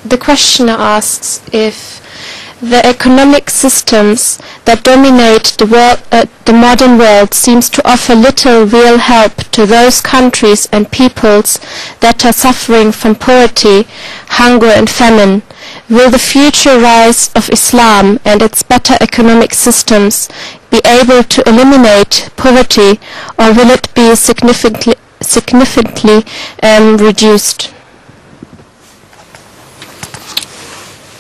the questioner asks if the economic systems that dominate the modern world seems to offer little real help to those countries and peoples that are suffering from poverty, hunger and famine. Will the future rise of Islam and its better economic systems be able to eliminate poverty, or will it be significantly reduced?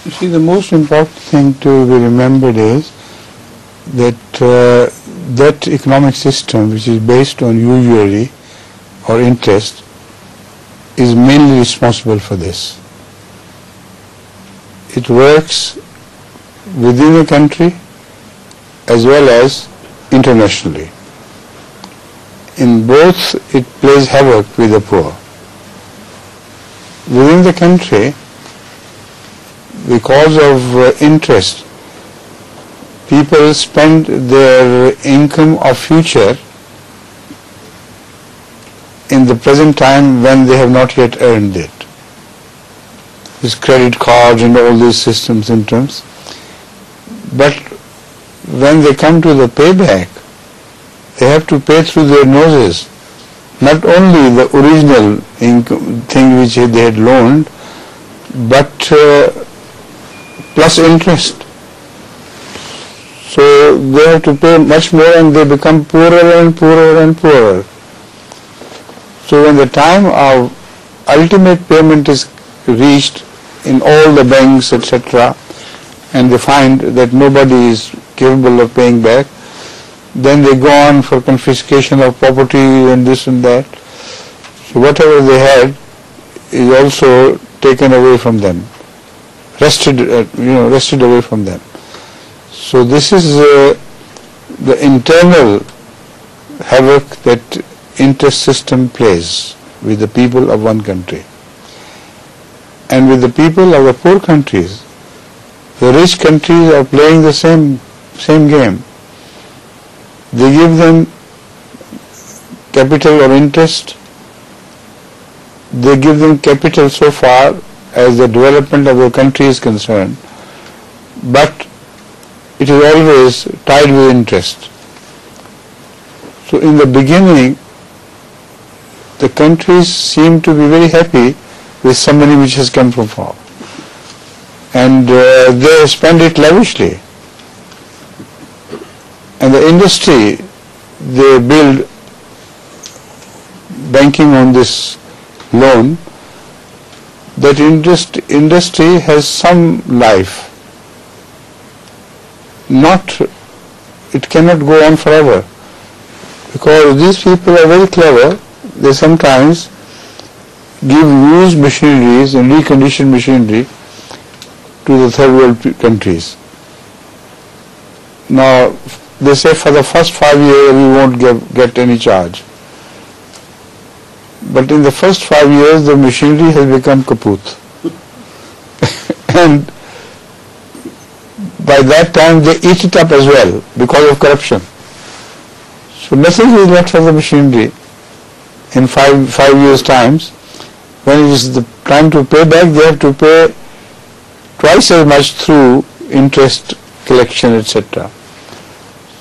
You see, the most important thing to be remembered is that that economic system which is based on usury or interest is mainly responsible for this. It works within the country as well as internationally. In both, it plays havoc with the poor. Within the country, because of interest, people spend their income of future in the present time when they have not yet earned it. These credit cards and all these systems and terms. But when they come to the payback, they have to pay through their noses. Not only the original income thing which they had loaned, but plus interest. So they have to pay much more and they become poorer and poorer and poorer. So when the time of ultimate payment is reached in all the banks, etc., and they find that nobody is capable of paying back, then they go on for confiscation of property and this and that. So whatever they had is also taken away from them, wrested away from them. So this is the internal havoc that interest system plays with the people of one country. And with the people of the poor countries, the rich countries are playing the same game. They give them capital or interest. They give them capital so far as the development of the country is concerned, but it is always tied with interest. So in the beginning, the countries seem to be very happy with some money which has come from far, and they spend it lavishly. And the industry, they build banking on this loan. That industry has some life. It cannot go on forever, because these people are very clever. They sometimes give used machineries and reconditioned machinery to the third world countries. Now they say for the first 5 years we won't get any charge. But in the first 5 years the machinery has become kaput. And by that time they eat it up as well because of corruption. So nothing is left of the machinery in 5 years' times. When it is the time to pay back, they have to pay twice as much through interest collection, etc.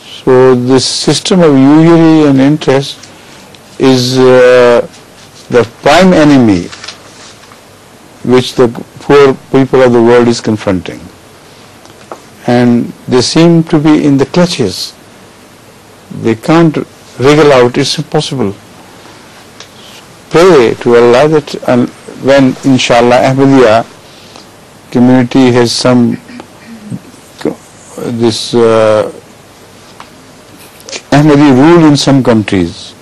So this system of usury and interest is the prime enemy which the poor people of the world is confronting. And they seem to be in the clutches. They can't wriggle out. It's impossible. Pray to Allah that when inshallah Ahmadiya community has some Ahmadi rule in some countries,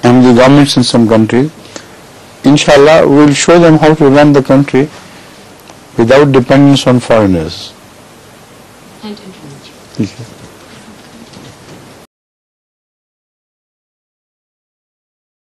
Ahmadi governments in some countries, inshallah we will show them how to run the country without dependence on foreigners. And intervention.